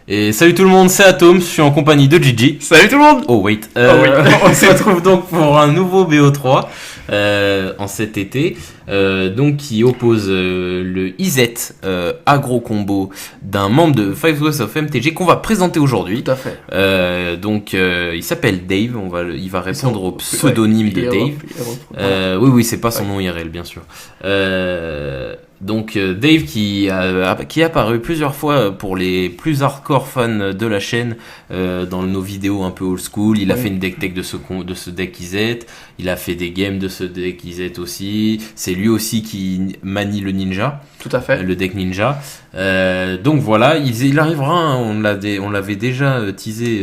Et salut tout le monde, c'est Atom, je suis en compagnie de Gigi. Salut tout le monde. Oh wait, wait. On se retrouve donc pour un nouveau BO3 en cet été, donc qui oppose le IZ agro combo d'un membre de Five Ways of MTG qu'on va présenter aujourd'hui. Tout à fait. Il s'appelle Dave, il va répondre au pseudonyme de Dave. Oui, c'est pas son nom IRL bien sûr. Donc Dave qui est apparu plusieurs fois pour les plus hardcore fans de la chaîne dans nos vidéos un peu old school. Il a fait une deck tech de ce deck IZ, il a fait des games de ce deck IZ aussi. C'est lui aussi qui manie le ninja. Tout à fait. Le deck ninja. Donc voilà, il arrivera, hein, on l'avait déjà teasé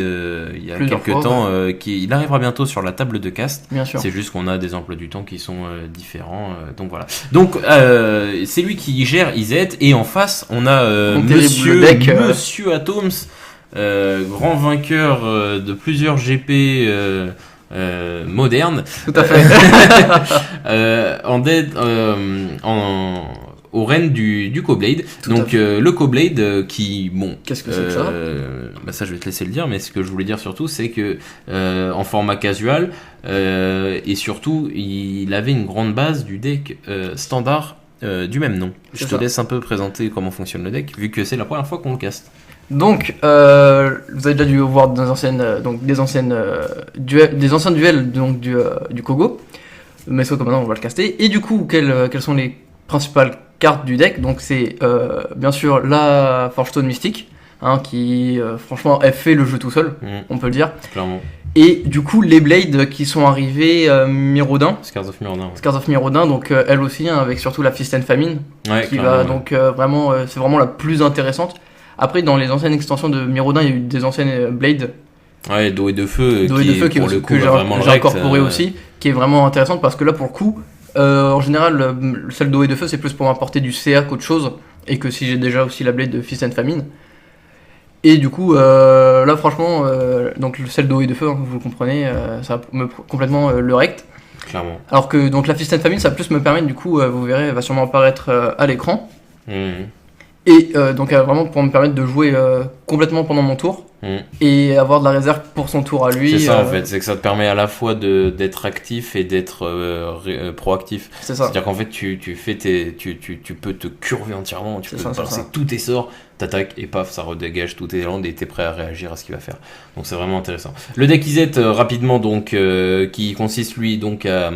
il y a quelques temps, il arrivera bientôt sur la table de cast. Bien sûr. C'est juste qu'on a des emplois du temps qui sont différents. Donc voilà. Donc c'est lui qui gère IZ et en face on a Monsieur Atoms, grand vainqueur de plusieurs GP modernes. Tout à fait. Au règne du Coblade. Donc le Coblade qui qu'est-ce que c'est que ça ça je vais te laisser le dire, mais ce que je voulais dire surtout c'est que en format casual et surtout il avait une grande base du deck standard du même nom. Je te laisse un peu présenter comment fonctionne le deck vu que c'est la première fois qu'on le caste. Donc, vous avez déjà dû voir des anciens duels donc du Kogo, mais sauf que maintenant on va le caster. Et du coup, quelles sont les principales cartes du deck? Donc c'est bien sûr la Forge Stone Mystique, hein, qui franchement elle fait le jeu tout seul, on peut le dire. Clairement. Et du coup les Blades qui sont arrivés, Miraudin. Scars of Miraudin. Scars of Miraudin, donc elle aussi, hein, avec surtout la Feast and Famine, qui va donc vraiment, c'est vraiment la plus intéressante. Après, dans les anciennes extensions de Miraudin, il y a eu des anciennes Blades. Ouais, d'eau et de feu. Que j'ai incorporé aussi, qui est vraiment intéressante parce que là, pour le coup, en général, celle d'eau et de feu, c'est plus pour m'apporter du CA qu'autre chose, et que si j'ai déjà aussi la Blade de Feast and Famine. Et du coup, là, franchement, donc celle d'eau et de feu, hein, vous comprenez, ça va complètement le rect. Clairement. Alors que donc la Feast and Famine, ça va plus me permettre, du coup, vous verrez, elle va sûrement apparaître à l'écran. Et donc vraiment pour me permettre de jouer complètement pendant mon tour et avoir de la réserve pour son tour à lui. C'est ça en fait, c'est que ça te permet à la fois d'être actif et d'être proactif. C'est ça. C'est-à-dire qu'en fait tu peux te curver entièrement, tu peux balancer tous tes sorts, t'attaques et paf ça redégage tous tes landes et t'es prêt à réagir à ce qu'il va faire. Donc c'est vraiment intéressant. Le deck IZ rapidement donc qui consiste lui donc à...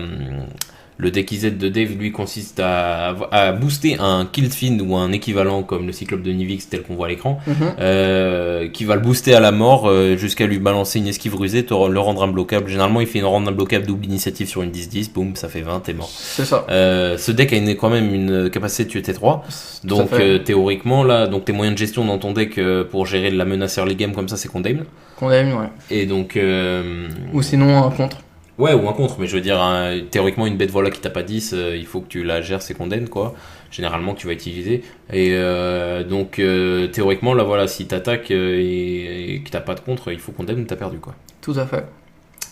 Le deck IZ de Dave, lui, consiste à booster un Killfin ou un équivalent comme le Cyclope de Nivix tel qu'on voit à l'écran, qui va le booster à la mort jusqu'à lui balancer une esquive rusée, le rendre imbloquable. Généralement, il fait une rendre imbloquable double initiative sur une 10-10, boum, ça fait 20, t'es mort. C'est ça. Ce deck a quand même une capacité de tuer T3, donc théoriquement, là, donc tes moyens de gestion dans ton deck pour gérer la menace early game comme ça, c'est Condemn. Condemn, ouais. Et donc... Ou sinon un contre. Ouais, ou un contre, mais je veux dire, théoriquement, une bête voilà qui tape à 10, il faut que tu la gères, c'est condamne, quoi. Généralement, que tu vas utiliser. Et donc, théoriquement, là, voilà, si t'attaques et que t'as pas de contre, il faut condamne, t'as perdu, quoi. Tout à fait.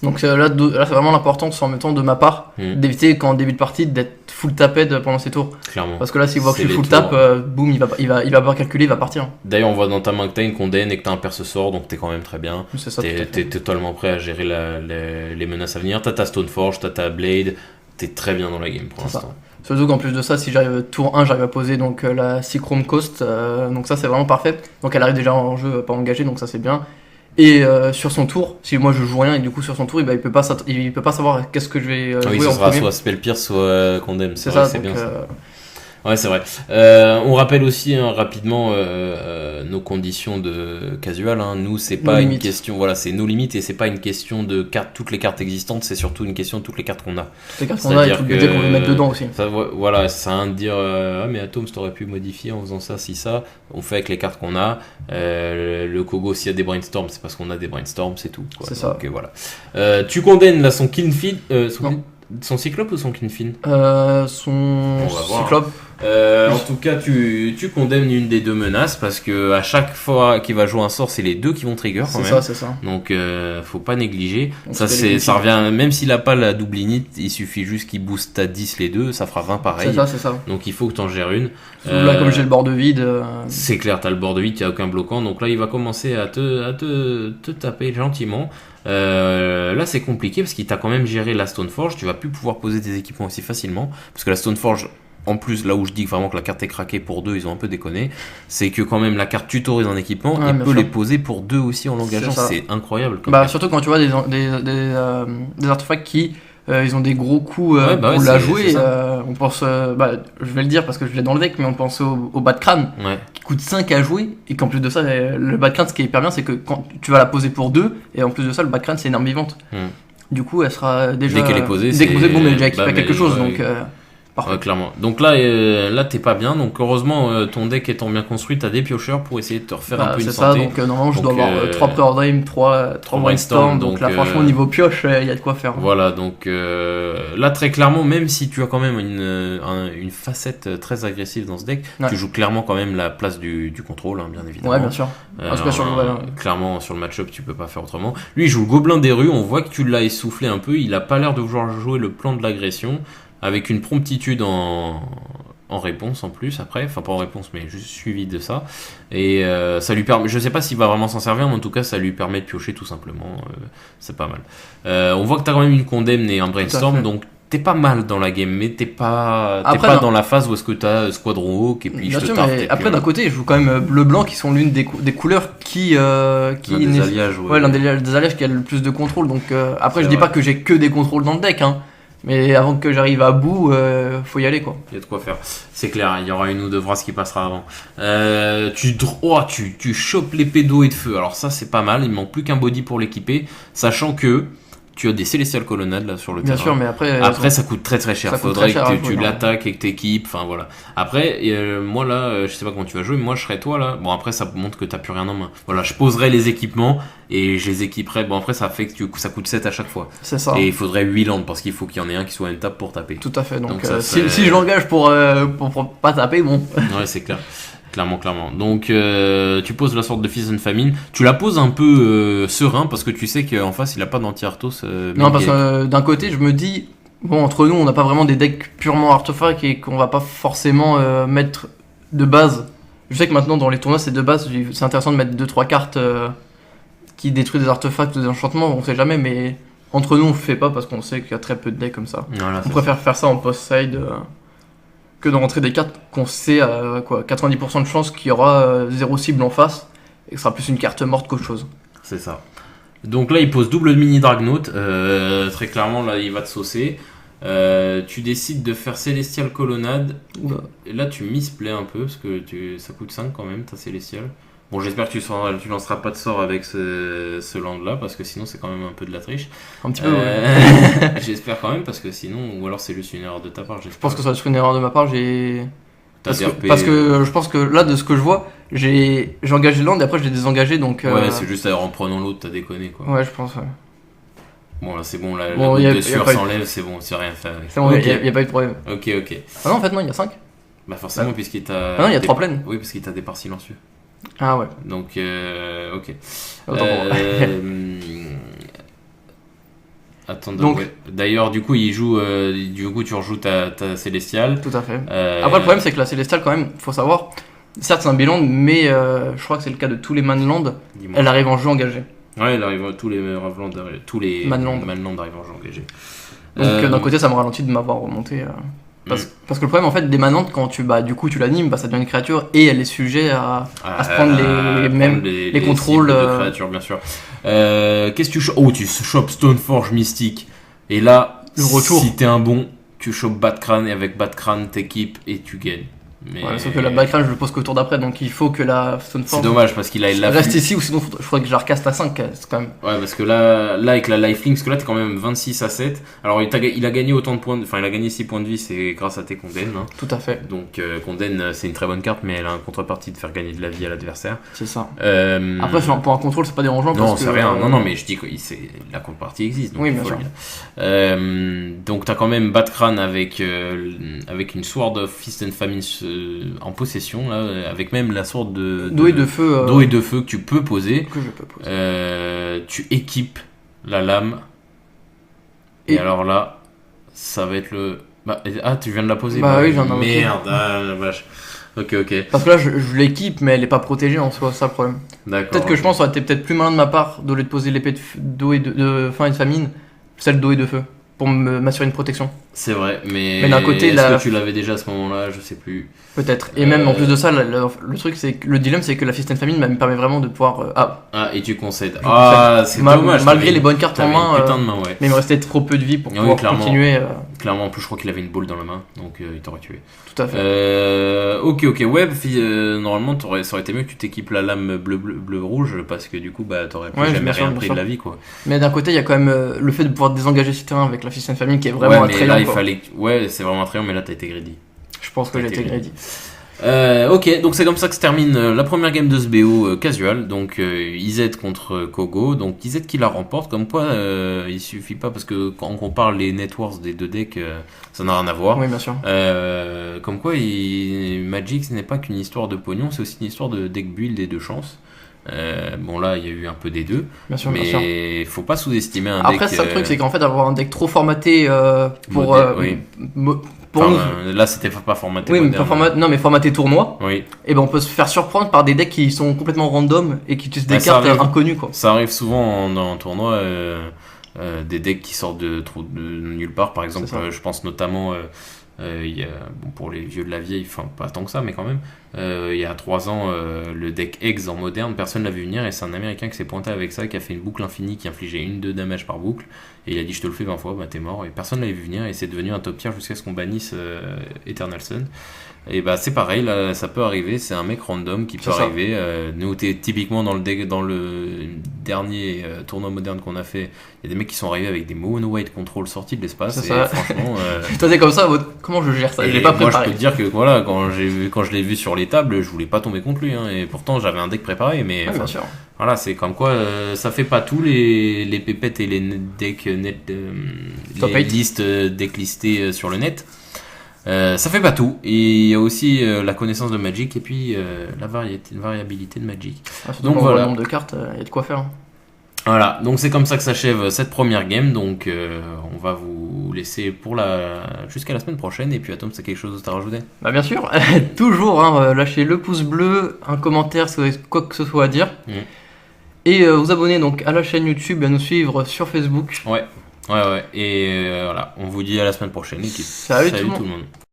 Donc là c'est vraiment l'importance en même temps de ma part d'éviter quand en début de partie d'être full taped pendant ses tours. Clairement. Parce que là s'il voit que je suis full tap, boum, il va pas calculer, il va partir. D'ailleurs on voit dans ta main que t'as une condamne et que t'as un perce sort, donc t'es quand même très bien. C'est ça, t'es totalement prêt à gérer les menaces à venir. T'as ta Stoneforge, t'as ta Blade, t'es très bien dans la game pour l'instant. Surtout qu'en plus de ça, si j'arrive tour 1, j'arrive à poser donc la Sychrome Coast, donc ça c'est vraiment parfait. Donc elle arrive déjà en jeu pas engagée, donc ça c'est bien. Et sur son tour, si moi je joue rien et du coup sur son tour, il peut pas savoir qu'est-ce que je vais jouer en premier. Oui, ce sera soit Spell Pierce, soit Condemn. C'est ça, c'est donc, bien ça. Ouais, c'est vrai. On rappelle aussi rapidement nos conditions de casual. Hein. Nous, c'est pas une question. Voilà, c'est nos limites et c'est pas une question de toutes les cartes existantes. C'est surtout une question de toutes les cartes qu'on a. Toutes les cartes qu'on a et tout le budget qu'on veut mettre dedans aussi. Ça, voilà, ça a un de dire ah mais Atoms t'aurais pu modifier en faisant ça, ça. On fait avec les cartes qu'on a. Le Kogo s'il y a des brainstorms, c'est parce qu'on a des brainstorms, c'est tout. Quoi. C'est donc, ça. Voilà. Tu condamnes là son Kinfeed. Son Cyclope ou son Kinfin son Cyclope. En tout cas, tu condamnes une des deux menaces parce que à chaque fois qu'il va jouer un sort, c'est les deux qui vont trigger quand même. C'est ça. Donc, faut pas négliger. Ça revient, même s'il a pas la double init, il suffit juste qu'il booste à 10 les deux, ça fera 20 pareil. C'est ça. Donc, il faut que tu en gères une. Là, comme j'ai le bord de vide. C'est clair, t'as le bord de vide, il n'y a aucun bloquant. Donc là, il va commencer à te taper gentiment. Là, c'est compliqué parce qu'il t'a quand même géré la Stoneforge. Tu vas plus pouvoir poser tes équipements aussi facilement parce que la Stoneforge, en plus, là où je dis vraiment que la carte est craquée pour 2, ils ont un peu déconné, c'est que quand même la carte tutorise un équipement et peut les poser pour 2 aussi en l'engageant. C'est incroyable. Surtout quand tu vois des artefacts qui ils ont des gros coups pour la jouer. On pense, je vais le dire parce que je l'ai dans le deck, mais on pense au bas de crâne qui coûte 5 à jouer. Et qu'en plus de ça, le bas de crâne, ce qui est hyper bien, c'est que quand tu vas la poser pour 2, et en plus de ça, le bas de crâne, c'est une arme vivante. Du coup, elle sera déjà. Dès qu'elle est posée, bon, mais déjà équipée à quelque chose. Donc, ouais, clairement. Donc là t'es pas bien. Donc heureusement, ton deck étant bien construit, t'as des piocheurs pour essayer de te refaire un peu une santé. C'est ça. Donc normalement, je dois avoir 3 Preordain, 3 Brainstorm. Donc là, franchement, au niveau pioche, il y a de quoi faire. Voilà. Donc là, très clairement, même si tu as quand même une facette très agressive dans ce deck, tu joues clairement quand même la place du contrôle, bien évidemment. Ouais, bien sûr. En tout cas, sur le clairement, sur le match-up, tu peux pas faire autrement. Lui, il joue le Gobelin des rues. On voit que tu l'as essoufflé un peu. Il a pas l'air de vouloir jouer le plan de l'agression. Avec une promptitude en réponse en plus après, enfin pas en réponse mais juste suivi de ça, et ça lui permet, je sais pas s'il va vraiment s'en servir, mais en tout cas ça lui permet de piocher tout simplement, c'est pas mal. On voit que t'as quand même une condemne et un brainstorm, donc t'es pas mal dans la game, mais t'es pas dans la phase où est-ce que t'as Squadron Hawk et puis bien je te tarte. Après d'un côté je joue quand même bleu-blanc qui sont l'une des couleurs qui l'un des alliages, l'un des alliages qui a le plus de contrôle, donc après je dis pas que j'ai que des contrôles dans le deck, mais avant que j'arrive à bout, faut y aller quoi. Il y a de quoi faire. C'est clair, il y aura une ou deux phrases qui passera avant. Tu chopes l'épée d'eau et de feu. Alors ça c'est pas mal, il manque plus qu'un body pour l'équiper, sachant que tu as des Célestial Colonnades là sur le terrain. Bien sûr, mais après ça coûte très très cher. Faudrait que tu l'attaques et que t'équipes. Enfin voilà. Après, moi là, je sais pas comment tu vas jouer, mais moi je serais toi là. Bon après ça montre que t'as plus rien en main. Voilà, je poserai les équipements et je les équiperai. Bon après ça fait que ça coûte 7 à chaque fois. C'est ça. Et il faudrait 8 landes parce qu'il faut qu'il y en ait un qui soit une table pour taper. Tout à fait. Donc si je l'engage pour pas taper, bon. Ouais, c'est clair. Clairement. Donc tu poses la sorte de Feast and Famine. Tu la poses un peu serein parce que tu sais qu'en face il a pas d'anti-Arthos. Non, parce que d'un côté je me dis, bon, entre nous on n'a pas vraiment des decks purement artefacts et qu'on va pas forcément mettre de base. Je sais que maintenant dans les tournois c'est de base, c'est intéressant de mettre 2-3 cartes qui détruisent des artefacts ou des enchantements, on sait jamais, mais entre nous on fait pas parce qu'on sait qu'il y a très peu de decks comme ça. Voilà, on préfère faire ça en post-side. Que de rentrer des cartes qu'on sait à 90% de chance qu'il y aura 0 cible en face et que ce sera plus une carte morte qu'autre chose. C'est ça. Donc là il pose double mini Dragnaut, très clairement là il va te saucer. Tu décides de faire Célestial Colonnade. Et là tu misplays un peu parce que ça coûte 5 quand même ta Célestial. Bon, j'espère que tu lanceras pas de sort avec ce land là parce que sinon c'est quand même un peu de la triche. Un petit peu, ouais. J'espère quand même parce que sinon, ou alors c'est juste une erreur de ta part. Je pense que ça va être une erreur de ma part. Parce que je pense que là, de ce que je vois, j'ai engagé le land et après je l'ai désengagé, donc. Ouais, c'est juste en prenant l'autre, t'as déconné quoi. Ouais, je pense. Ouais. Bon là c'est bon, la goutte de sueur s'enlève, c'est bon, c'est rien fait avec. C'est bon, il y a pas eu de problème. Ok. Ah non, en fait non, il y a 5. Bah forcément puisqu'il t'a. Ah non, il y a 3 plaines. Oui, parce qu'il t'a départ silencieux. Ah ouais. Donc, ok. Attends, donc, d'ailleurs, du coup, tu rejoues ta Célestial. Tout à fait. Après, le problème, c'est que la Célestial, quand même, faut savoir, certes, c'est un bilan, mais je crois que c'est le cas de tous les Manland, elle arrive en jeu engagé. Ouais, elle arrive, tous les Manland arrivent en jeu engagé. Donc, d'un côté, ça me ralentit de m'avoir remonté. Parce que le problème en fait des manantes quand tu l'animes, ça devient une créature et elle est sujet à se prendre les contrôles de créatures bien sûr. Qu'est-ce que tu chopes? Oh, tu chopes Stoneforge Mystique et là le retour. Si t'es un bon, tu chopes Bat-Crâne et avec Bat-Crâne t'équipes et tu gagnes. Mais... Ouais, sauf que la backrange, je le pose qu'au tour d'après, donc il faut que la Stoneforge. C'est dommage parce qu'il a reste ici, ou sinon je faudrait que je la recaste à 5, c'est quand même. Ouais, parce que là avec la lifelink, parce que là t'es quand même 26 à 7. Alors il a gagné autant de points, enfin il a gagné 6 points de vie, c'est grâce à tes Conden. Hein. Tout à fait. Donc Conden, c'est une très bonne carte, mais elle a un contrepartie de faire gagner de la vie à l'adversaire. C'est ça. Après, pour un contrôle, c'est pas dérangeant. Non, c'est rien. Non, mais je dis que la contrepartie existe. Donc oui, bien sûr. Donc t'as quand même Batcran avec une Sword of Fist and Famine en possession, là, avec même la Sword d'eau et de feu. D'eau et de feu que tu peux poser. Que je peux poser. Tu équipes la lame. Et alors là, ça va être le... tu viens de la poser. Oui, je viens de la poser. Merde, la vache. Ok. Parce que là, je l'équipe, mais elle est pas protégée en soi, c'est ça le problème. D'accord. Peut-être que je pense que ça aurait été peut-être plus malin de ma part, au lieu de poser l'épée d'eau et de faim et de famine, celle d'eau et de feu, pour m'assurer une protection. C'est vrai, mais d'un côté, est-ce que tu l'avais déjà à ce moment-là? Je sais plus. Peut-être. Et même en plus de ça, le truc, c'est que le dilemme, c'est que la Fist and Famine me permet vraiment de pouvoir. Et tu concèdes. C'est dommage. Malgré les bonnes cartes en main. Putain de main, ouais. Mais il me restait trop peu de vie pour pouvoir continuer. Clairement, en plus, je crois qu'il avait une boule dans la main, donc il t'aurait tué. Tout à fait. Ok. Ouais, normalement, ça aurait été mieux que tu t'équipes la lame bleu-rouge, parce que du coup, t'aurais plus jamais rien pris de la vie, quoi. Mais d'un côté, il y a quand même le fait de pouvoir désengager ce terrain avec la Fist and Famine qui est vraiment attrayant. Ouais, c'est vraiment attrayant, mais là, t'as été greedy. Je pense que j'ai été greedy. Ok, donc c'est comme ça que se termine la première game de ce BO casual. Donc IZ contre Kogo. Donc IZ qui la remporte. Comme quoi, il suffit pas, parce que quand on compare les networks des deux decks, ça n'a rien à voir. Oui, bien sûr. Comme quoi, Magic, ce n'est pas qu'une histoire de pognon, c'est aussi une histoire de deck build et de chance. Bon, là il y a eu un peu des deux, bien sûr. Faut pas sous-estimer un deck. Après, c'est le truc, c'est qu'en fait, avoir un deck trop formaté pour. Là c'était pas formaté. Oui, mais formaté tournoi. Oui. Et on peut se faire surprendre par des decks qui sont complètement random et qui utilisent des cartes inconnues, quoi. Ça arrive souvent en tournoi, des decks qui sortent de nulle part. Par exemple, je pense notamment. Pour les vieux de la vieille, enfin pas tant que ça, mais quand même, il y a 3 ans, le deck Eggs en moderne, personne l'a vu venir, et c'est un américain qui s'est pointé avec ça, qui a fait une boucle infinie qui infligeait 1-2 damage par boucle, et il a dit je te le fais 20 fois, t'es mort, et personne l'avait vu venir, et c'est devenu un top tier jusqu'à ce qu'on bannisse Eternal Sun. Et c'est pareil, là, ça peut arriver, c'est un mec random qui peut arriver. Nous, typiquement dans le dernier tournoi moderne qu'on a fait, il y a des mecs qui sont arrivés avec des mono white control sortis de l'espace. Et franchement, toi t'es comme ça, comment je gère ça? Je l'ai pas préparé. Moi je peux te dire que voilà, quand je l'ai vu sur les tables, je voulais pas tomber contre lui, et pourtant j'avais un deck préparé, mais bien sûr. Voilà, c'est comme quoi ça fait pas tout, les pépettes et les decks les listes deck listées sur le net. Ça fait pas tout, et il y a aussi la connaissance de Magic, et puis la variabilité de Magic. Donc voilà, le nombre de cartes, il y a de quoi faire. Voilà, donc c'est comme ça que s'achève cette première game. Donc on va vous laisser jusqu'à la semaine prochaine. Et puis Atom, c'est quelque chose à rajouter? Bien sûr, toujours lâchez le pouce bleu, un commentaire si vous avez quoi que ce soit à dire. Et vous abonner donc à la chaîne YouTube et à nous suivre sur Facebook. Ouais. Et voilà, on vous dit à la semaine prochaine. Salut tout le monde.